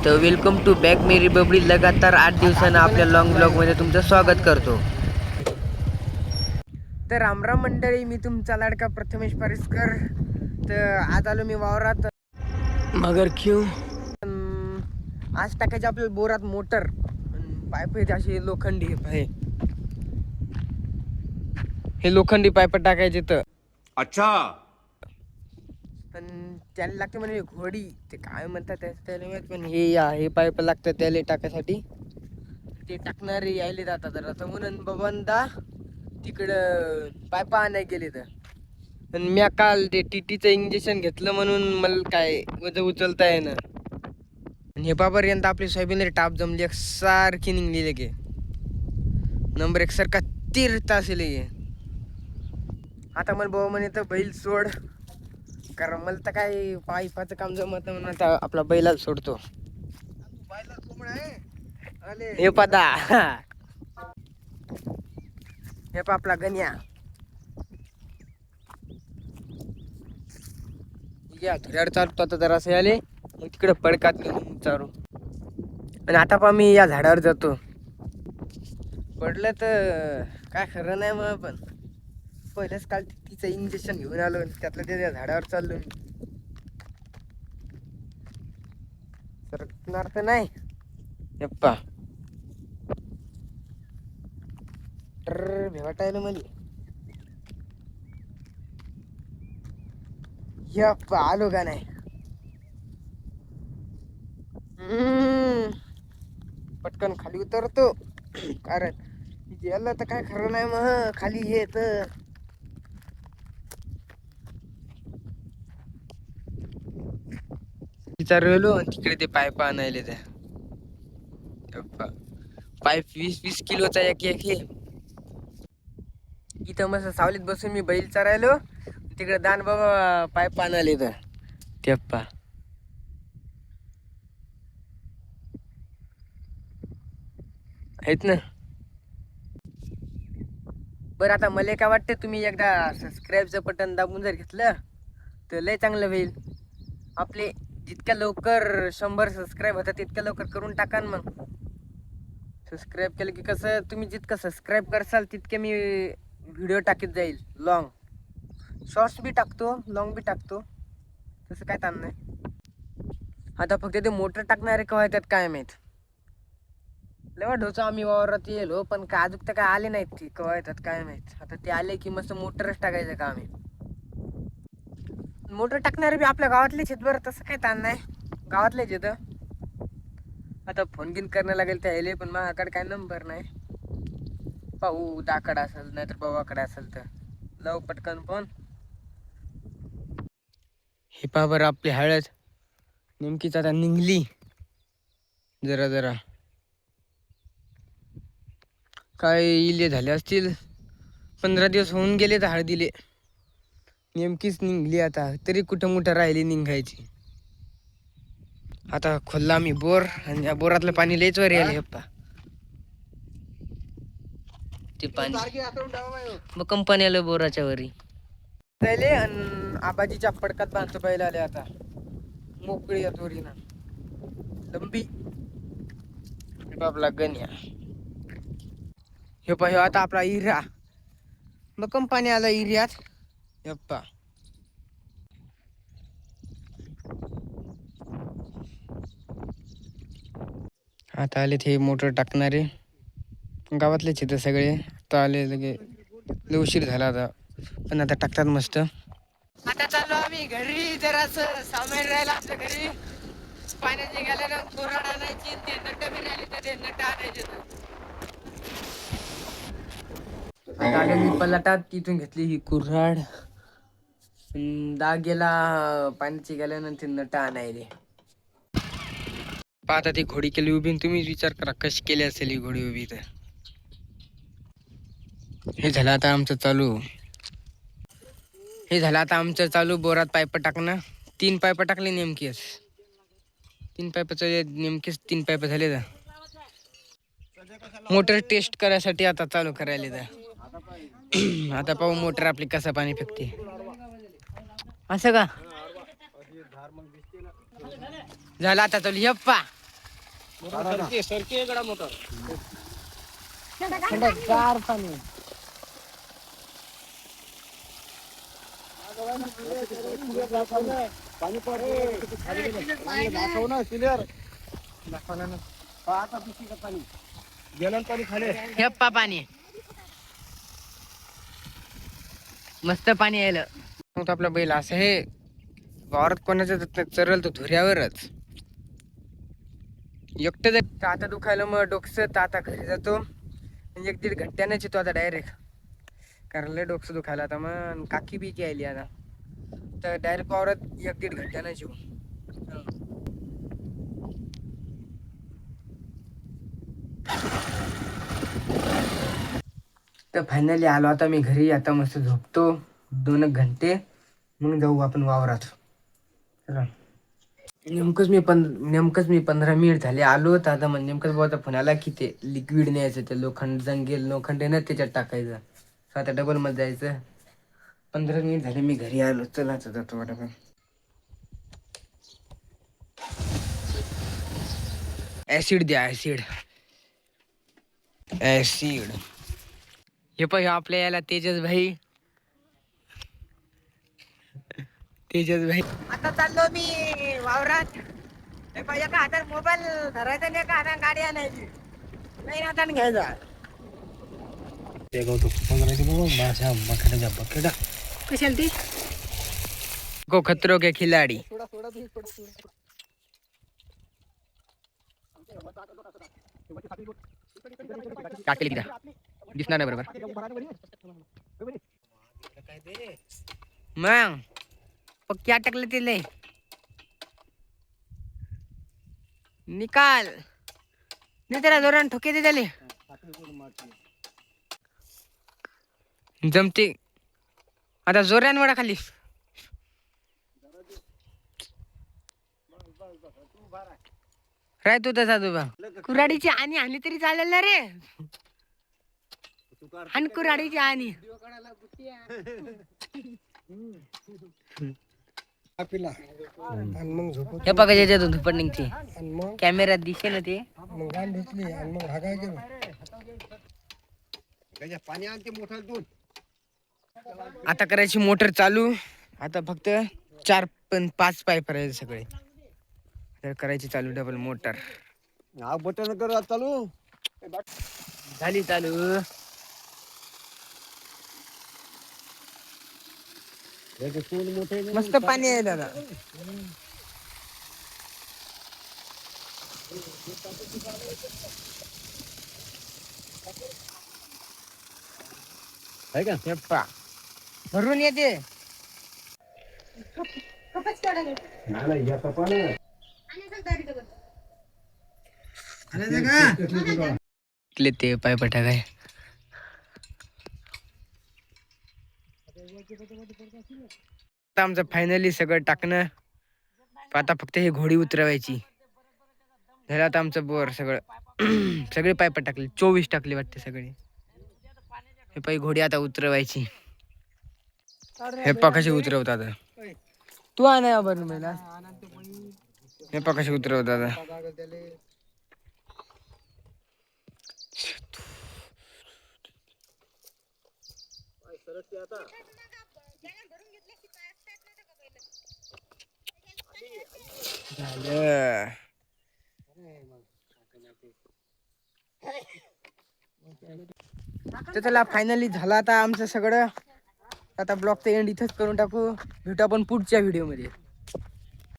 तर welcome to back मेरी बबडी. लगातार 8 दिवसांना आपल्या लॉंग ब्लॉगमध्ये तुमचं स्वागत करतो. तर रामराम मंडळी, मी तुमचा लाडका प्रथमेश परिस्कर. तर आज आलो मी वावरात. मगर क्यों? आज टाकायचे आपल्याला बोरात मोटर. पाईप अशी लोखंडी आहे. हे लोखंडी पाईप टाकायचे. तर अच्छा, पण त्याला लागते म्हणजे घोडी, ते काय म्हणतात त्याला माहित. पण हे पाईप लागतात त्याला टाकायसाठी. ते टाकणारे यायले जातात तर आता म्हणून बबंदा तिकडं पाईप आणाय गेले. तर पण मी काल ते टीटीचं इंजेक्शन घेतलं म्हणून मला काय वजन उचलता येणार. आणि हे बाबापर्यंत आपली सोयाबीन टाप जमली एकसारखी निघली लगे. नंबर एकसारखा तीर्थ असेल हे. आता मला बाबा म्हणे तर बैल सोड, कारण मला तर काय पाईपाचं काम जमत म्हणून आता आपला बैलाच सोडतो. हे पदा हे पा आपला गण्या या धुऱ्यावर चालतो आता जरासे आले, मग तिकडे पडकात घेऊन चारू. आणि आता पा मी या झाडावर जातो. पडलं तर काय खरं नाही मग. पण पहिल्याच काल तिचं इंजेक्शन घेऊन आलो, त्यातलं त्या झाडावर चाललो मी. सरकणार तर नाही. यप्पा भेटायला मला. यप्पा आलो का नाही. पटकन खाली उतरतो, कारण याला तर काय खरं नाही मग खाली येत. विचारलो आणि तिकडे ते पाईप आणायले. त्या पाईप 20-20 किलोचा एक हे. इथं मस्त सावलीत बसून मी बैल चरायलो, तिकडे दान बाबा पाईप आणायले. तर तेप्पा आहेत ना. बरं आता मला काय वाटतं, तुम्ही एकदा सबस्क्राईबचं बटन दाबून जर घेतलं तर लय चांगलं होईल. आपले जितक्या लवकर 100 सबस्क्राईब होतात तितक्या लवकर करून टाका. मग सबस्क्राईब केलं की कसं, तुम्ही जितकं सबस्क्राईब करसाल तितके मी व्हिडिओ टाकीत जाईल. लॉंग शॉर्ट्स बी टाकतो, लॉंग बी टाकतो, तसं काय ताण नाही. आता फक्त ते मोटर टाकणारे केव्हा येतात काय माहीत. लय ढोचा आम्ही वावरात येलो, पण का अजून तर काय आले नाहीत. ती केव्हा येतात काय माहीत. आता ते आले की मस्त मोटरच टाकायचं का आम्ही. मोटर टाकणारे बी आपल्या गावातलेच आहेत बरं, तसं काय ताण नाही. गावातलेच येतं. आता फोन गिन करणं लागेल त्या यायले, पण माझ्याकडे काय नंबर नाही. पाहू दाकडे असेल नाहीतर बाबाकडे असेल तर लव पटकन फोन. हे पहा बरं, आपली हळद नेमकीच आता निघली. जरा जरा काय इले झाले असतील, 15 दिवस होऊन गेले तर हळदीले. नेमकीच निघली आता, तरी कुठं मोठं राहिली निघायची. आता खोलला मी बोर, आणि या बोरातलं पाणी लयच वर यायला. हप्पा ते पाणी मग कंपनी आलं बोराच्या वरी जायले. आणि आबाजीच्या पडकात बांधतो पहिला आले. आता मोकळी या दोरीना लंबी. बाबला गण्या हे पाहिजे आता आपला इरा. मग कंपनी आला इरियात. यप्पा आता आले ते मोटर टाकणारे गावातलेच इथं सगळे. आता आले लगे, लय उशीर झाला आता, पण आता टाकतात मस्त. आता चाललो आम्ही घरी. जरासं सामान राहिला आमच्या घरी. पाण्याची गेल्यानं कोराड आणायची, ते नट बी राहिले तर ते नट आणायचे. आता आलो मी पलाटात, तिथून घेतली ही कुऱ्हाड. डाग गेला पाण्याची गेल्यानंतर नट आणायले. पाहता ती घोडी केली उभी. तुम्हीच विचार करा कशी केली असेल ही घोडी उभी. तर हे झालं आता आमचं चालू. बोरात पाईप टाकणं. 3 पाईप टाकले नेमकेच. 3 पाईपाचं नेमकेच 3 पाईप झाले. तर मोटर टेस्ट करायसाठी आता चालू करायला. तर आता पाहू मोटर आपली कसं पाणी फेकते. असं का झाला आता तो लिहप्पा थंडगार पाणी. हेप्पा पाणी मस्त पाणी यायला. मग आपला बैल असं हे वावरात कोणाचं चरल तो धुऱ्यावरच एकटं जर आता दुखायला मग डोकसं तर आता घरी जातो. 1-1.5 घंट्यानंच येतो आता डायरेक्ट. कारण लय डोकसं दुखायला आता मग काकी बिकी आली आता तर डायरेक्ट वावरात 1-1.5 घंट्यानंच येऊ. तर फायनली आलो आता मी घरी. आता मस्त झोपतो 2 घंटे मग जाऊ आपण वावरात. चला नेमकंच मी 15 मिनिट झाले आलो तर आता नेमकंच बाबा फोन आला की ते लिक्विड न्यायचं ते लोखंड आहे ना त्याच्यात टाकायचं. आता डबल मध्ये जायचं. 15 मिनिट झाले मी घरी आलो. चला आता जातो वाटतं. ऍसिड द्या ऍसिड. हे पण आपल्या याला तेजस भाई आता चाललो मी वावरात. एका हातात मोबाईल धरायचा आणि एका हातात गाडी आणायची. नाही हाताने घ्यायचा. कशाला ती को खतरो के खिलाडी. टाकली दिसणार नाही बरोबर. मग पक्की अटकले तिले निकाल नाही त्याला जोरान ठोके दे त्याले जमते. आता जोरान वडा खाली राय तू तसा तुझा कुऱ्हाडीची आणि आणली तरी चालेल ना रे. आणि कुऱ्हाडीची आणि हे बघा ज्याच्यातून धुपट निघते कॅमेऱ्यात दिसे ना ते. आता करायची मोटर चालू. आता फक्त 4-5 पाईप करायचे सगळे तर करायची चालू डबल मोटर. बटन कर चालू झाली चालू. मस्त पाणी आहे दादा. का भरून येते. ते पाय पटा काय आमचं फायनली सगळं टाकणं. आता फक्त हे घोडी उतरवायची झालं. आता आमचं बोर सगळं सगळे पाईप टाकले 24 टाकले वाटते सगळे. हे पायी घोडी आता उतरवायची. हे पा कशी उतरवतात तू आणा बरं मला. हे पा कशी उतरवतात. तर चला फायनली झालं आता आमचं सगळं. आता ब्लॉगचं एंड इथंच करून टाकू. भेटू आपण पुढच्या व्हिडिओ मध्ये.